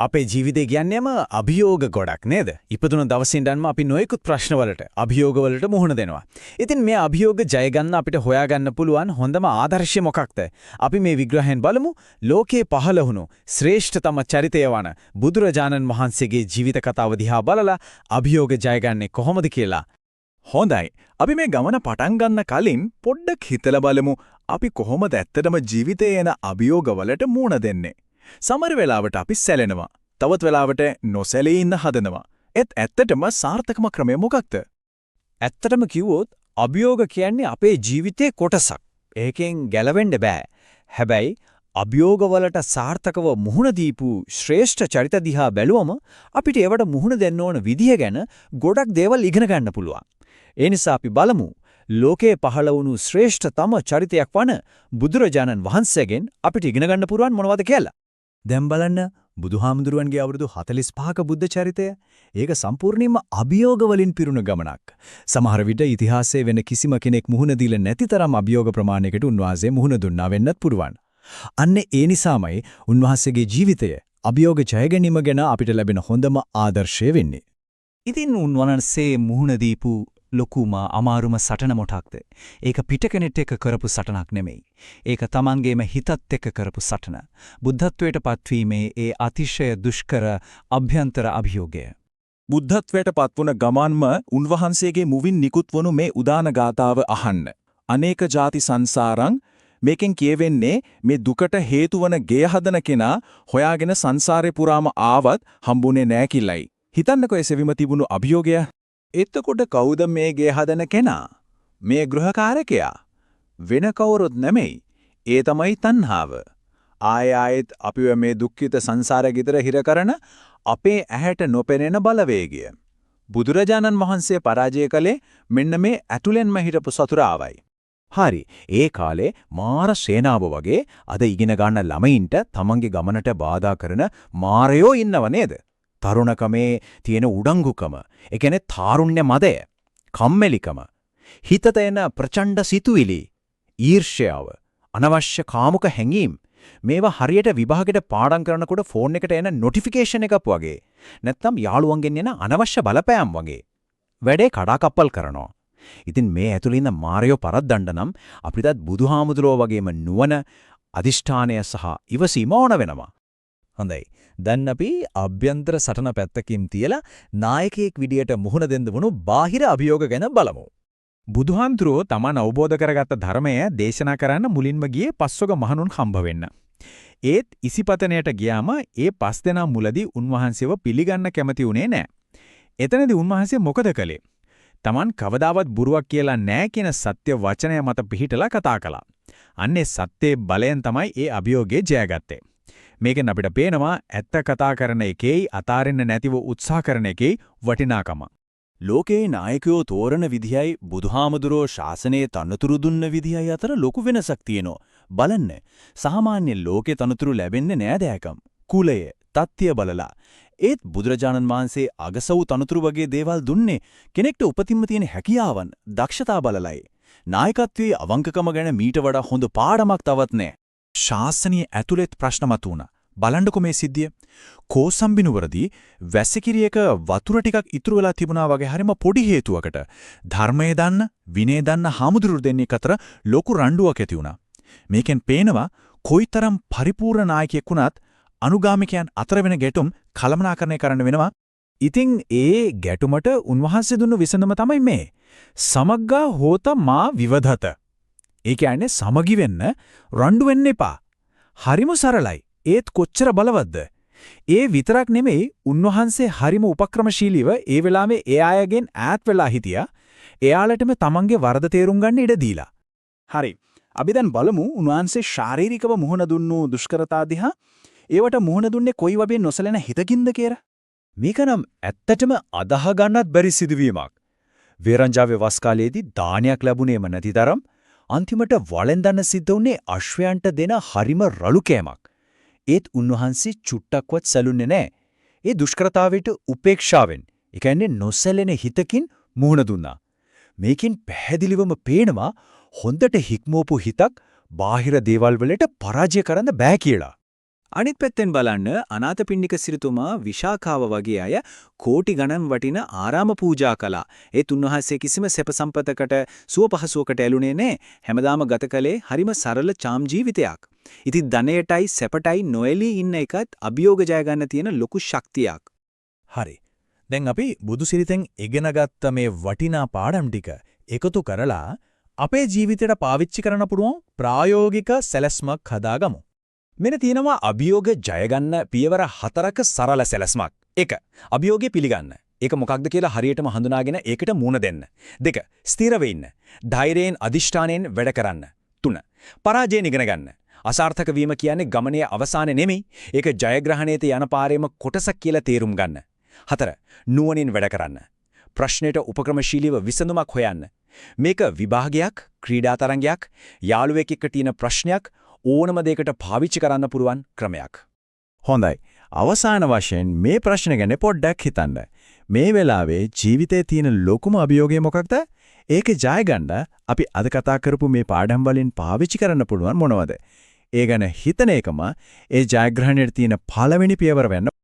අපේ ජීවිතය කියන්නේම අභියෝග ගොඩක් නේද? ඉපදුන දවසින් ඉඳන්ම අපි නොයෙකුත් ප්‍රශ්නවලට, අභියෝගවලට මුහුණ දෙනවා. ඉතින් මේ අභියෝග ජය ගන්න අපිට හොයාගන්න පුළුවන් හොඳම ආදර්ශය මොකක්ද? අපි මේ විග්‍රහයෙන් බලමු. ලෝකේ පහළ වුණු ශ්‍රේෂ්ඨතම චරිතය වන බුදුරජාණන් වහන්සේගේ ජීවිත කතාව දිහා බලලා අභියෝග ජය ගන්නේ කොහොමද කියලා. හොඳයි. අපි මේ ගමන පටන් ගන්න කලින් පොඩ්ඩක් හිතලා බලමු අපි කොහොමද ඇත්තටම ජීවිතයේ එන අභියෝගවලට මුහුණ දෙන්නේ. සමහර වෙලාවට අපි සැලෙනවා. තවත් වෙලාවට නොසැලී ඉන්න හදනවා. ඇත්තටම සාර්ථකම ක්‍රමය මොකක්ද? ඇත්තටම කිව්වොත් අභියෝග කියන්නේ අපේ ජීවිතේ කොටසක්. ඒකෙන් ගැලවෙන්න බෑ. හැබැයි අභියෝගවලට සාර්ථකව මුහුණ දීපු ශ්‍රේෂ්ඨ චරිත දිහා බැලුවම අපිට ඒවට මුහුණ දෙන්න ඕන විදිය ගැන ගොඩක් දේවල් ඉගෙන ගන්න පුළුවන්. ඒ නිසා අපි බලමු ලෝකේ පහළ වුණු ශ්‍රේෂ්ඨතම චරිතයක් වන බුදුරජාණන් වහන්සේගෙන් අපිට ඉගෙන ගන්න පුරුවන් මොනවද කියලා. දැන් බලන්න බුදුහාමුදුරුවන්ගේ අවුරුදු 45ක බුද්ධ චරිතය. ඒක සම්පූර්ණයෙන්ම අභියෝග වලින් පිරුණු ගමනක්. සමහර විට ඉතිහාසයේ වෙන කිසිම කෙනෙක් මුහුණ දීලා නැති තරම් අභියෝග ප්‍රමාණයකට උන්වහන්සේ මුහුණ දුන්නා වෙන්නත් පුරුවන්. අන්න ඒ නිසාමයි උන්වහන්සේගේ ජීවිතය අභියෝග ජය ගැනීම ගැන අපිට ලැබෙන හොඳම ආදර්ශය වෙන්නේ. ඉතින් උන්වහන්සේ මුහුණ දීපු ලොකුම අමාරුම සටන මොකක්ද? ඒක පිටකෙනෙක් එක්ක කරපු සටනක් නෙමෙයි. ඒක තමන්ගේම හිතත් එක්ක කරපු සටන. බුද්ධත්වයට පත්වීමේ ඒ අතිශය දුෂ්කර අභ්‍යන්තර අභියෝගය. බුද්ධත්වයට පත්වුණ ගමන්ම උන්වහන්සේගේ මුවින් නිකුත් වුණු මේ උදාන ගාතාව අහන්න. අනේක ಜಾති සංසාරං මේකෙන් කියවෙන්නේ මේ දුකට හේතු වන ගේ හදන කෙනා හොයාගෙන සංසාරේ පුරාම ආවත් හම්බුනේ නැහැ කිලයි. හිතන්නකෝ ඒ සෙවිම තිබුණු අභියෝගය. එතකොට කවුද මේ ගේ හදන කෙනා? මේ ගෘහකාරකයා. වෙන කවුරුත් නෙමෙයි. ඒ තමයි තණ්හාව. ආයෙත් අපිව මේ දුක්ඛිත සංසාරේ ගිතර හිර කරන අපේ ඇහැට නොපෙනෙන බලවේගය. බුදුරජාණන් වහන්සේ පරාජය කළේ මෙන්න මේ ඇතුලෙන්ම හිටපු සතුරාවයි. හරි. ඒ කාලේ මාර සේනාව වගේ අද ඉගෙන ගන්න ළමයින්ට තමන්ගේ ගමනට බාධා කරන මාරයෝ ඉන්නව නේද? තරුණකමේ තියෙන උඩංගුකම, ඒ කියන්නේ තාරුණ්‍ය මදය, කම්මැලිකම, හිතට එන ප්‍රචණ්ඩ සිතුවිලි, ඊර්ෂ්‍යාව, අනවශ්‍ය කාමුක හැඟීම් මේවා හරියට විභාගෙට පාඩම් කරනකොට ෆෝන් එකට එන නොටිෆිකේෂන් එකක් වගේ. නැත්නම් යාළුවන්ගෙන් එන අනවශ්‍ය බලපෑම් වගේ. වැඩේ කඩාකප්පල් කරනවා. ඉතින් මේ ඇතුළේ ඉන්න මායෝ පරද්දන්න නම් අපිටත් බුදුහාමුදුරුවෝ වගේම නුවණ, අදිෂ්ඨානය සහ ඉවසීම ඕන වෙනවා. හොඳයි. දැන් අපි අභ්‍යන්තර සටන පැත්තකින් තියලා නායකයෙක් විදියට මුහුණ දෙන්න වුණු බාහිර අභියෝග ගැන බලමු. බුදුහාමුදුරුවෝ තමන් අවබෝධ කරගත්ත ධර්මය දේශනා කරන්න මුලින්ම ගියේ පස්වග මහණුන් හම්බ වෙන්න. ඒත් ඉසිපතනයට ගියාම ඒ පස් දෙනා මුලදී උන්වහන්සේව පිළිගන්න කැමති වුණේ නැහැ. එතනදී උන්වහන්සේ මොකද කළේ? තමන් කවදාවත් බොරුවක් කියලා නැහැ කියන සත්‍ය වචනය මත පිහිටලා කතා කළා. අන්නේ සත්‍යයේ බලයෙන් තමයි ඒ අභියෝගේ ජයගත්තේ. මේකෙන් අපිට පේනවා ඇත්ත කතා කරන එකේයි අතාරින්න නැතිව උත්සාහ කරන එකේයි වටිනාකම. ලෝකේ නායකයෝ තෝරන විදියයි බුදුහාමුදුරෝ ශාසනයේ තනතුරු දුන්න විදියයි අතර ලොකු වෙනසක් තියෙනවා. බලන්න. සාමාන්‍ය ලෝකේ තනතුරු ලැබෙන්නේ නෑදෑකම්, කුලය, තත්ත්වය බලලා. ඒත් බුදුරජාණන් වහන්සේ අගසව් තනතුරු වගේ දේවල් දුන්නේ කෙනෙක්ට උපතින්ම තියෙන හැකියාවන්, දක්ෂතා බලලයි. නායකත්වයේ අවංකකම ගැන මීට වඩා හොඳ පාඩමක් තවත් නෑ. ශාසනීය ඇතුළත් ප්‍රශ්න මතුණා. බලන්නකො මේ සිද්ධිය. කෝසම්බිනුවරදී වැසිකිරියක වතුර ටිකක් ඉතුරු වෙලා තිබුණා වගේ හරිම පොඩි හේතුවකට ධර්මයේ දන්න, විනය දන්න හාමුදුරුවෝ දෙන්නෙක් අතර ලොකු රණ්ඩුවක් ඇති වුණා. මේකෙන් පේනවා කොයිතරම් පරිපූර්ණ නායකයෙක් වුණත් අනුගාමිකයන් අතර වෙන ගැටුම් කළමනාකරණය කරන්න වෙනවා. ඉතින් ඒ ගැටුමට උන්වහන්සේ දුන්නු විසඳුම තමයි මේ. සමග්ගා හෝත මා විවදත. ඒ කියන්නේ සමගි වෙන්න, රණ්ඩු වෙන්න එපා. හරිම සරලයි. ඒත් කොච්චර බලවත්ද? ඒ විතරක් නෙමෙයි උන්වහන්සේ හරිම උපක්‍රමශීලීව ඒ වෙලාවේ ඒ අයගෙන් ඈත් වෙලා හිටියා. එයාලටම තමන්ගේ වරද තේරුම් ගන්න ඉඩ දීලා. හරි. අපි දැන් බලමු උන්වහන්සේ ශාරීරිකව මුහුණ දුන්නු දුෂ්කරතා දිහා. ඒවට මුහුණ දුන්නේ කොයි වගේ නොසලෙන හිතකින්ද කියලා. මේක නම් ඇත්තටම අදාහ ගන්නත් බැරි සිදුවීමක්. වේරංජාවේ වස් කාලයේදී දානයක් ලැබුණේම නැති තරම් අන්තිමට වළෙන්දන්න සිද්ධ වුණේ අශ්වයන්ට දෙන හරිම රළු කෑමක්. ඒත් උන්වහන්සේ චුට්ටක්වත් සැලුන්නේ නැහැ. ඒ දුෂ්කරතාවයට උපේක්ෂාවෙන්, ඒ කියන්නේ නොසැලෙන හිතකින් මුහුණ දුන්නා. මේකෙන් පැහැදිලිවම පේනවා හොඳට හික්මෝපු හිතක් බාහිර දේවල් වලට පරාජය කරන්න බෑ කියලා. අනිත් පැත්තෙන් බලන්න අනාථපිණ්ඩික සිරිතුමා විශාඛාව වගේ අය කෝටි ගණන් වටින ආරාම පූජා කළා. ඒත් උන්වහන්සේ කිසිම සැප සම්පතකට සුව පහසුවකට ඇලුනේ නැහැ. හැමදාම ගත කළේ හරිම සරල චාම් ජීවිතයක්. ඉතින් ධනයටයි සැපටයි නොඇලී ඉන්න එකත් අභියෝග ජය ගන්න තියෙන ලොකු ශක්තියක්. හරි. දැන් අපි බුදුසිරිතෙන් ඉගෙනගත්ත මේ වටිනා පාඩම් ටික එකතු කරලා අපේ ජීවිතයට පාවිච්චි කරන්න පුළුවන් ප්‍රායෝගික සැලැස්මක් හදාගමු. මෙන්න තියෙනවා අභියෝග ජය ගන්න පියවර 4ක සරල සැලැස්මක්. 1. අභියෝගය පිළිගන්න. ඒක මොකක්ද කියලා හරියටම හඳුනාගෙන ඒකට මුහුණ දෙන්න. 2. ස්ථිර වෙන්න. ධෛර්යයෙන් අදිෂ්ඨානයෙන් වැඩ කරන්න. 3. පරාජයෙන් ඉගෙන ගන්න. අසාර්ථක වීම කියන්නේ ගමනේ අවසානය නෙමෙයි. ඒක ජයග්‍රහණයට යන පාරේම කොටසක් කියලා තේරුම් ගන්න. 4. නුවණින් වැඩ කරන්න. ප්‍රශ්නෙට උපක්‍රමශීලීව විසඳුමක් හොයන්න. මේක විභාගයක්, ක්‍රීඩා තරඟයක්, යාළුවෙක් එක්ක තියෙන ප්‍රශ්නයක් ඕනම දෙයකට පාවිච්චි කරන්න පුළුවන් ක්‍රමයක්. හොඳයි. අවසාන වශයෙන් මේ ප්‍රශ්න ගැන පොඩ්ඩක් හිතන්න. මේ වෙලාවේ ජීවිතේ තියෙන ලොකුම අභියෝගය මොකක්ද? ඒක ජය ගන්න අපි අද කතා කරපු මේ පාඩම් වලින් පාවිච්චි කරන්න පුළුවන් මොනවද? ඒ ගැන හිතන එකම ඒ ජයග්‍රහණයට තියෙන පළවෙනි පියවර වෙන්න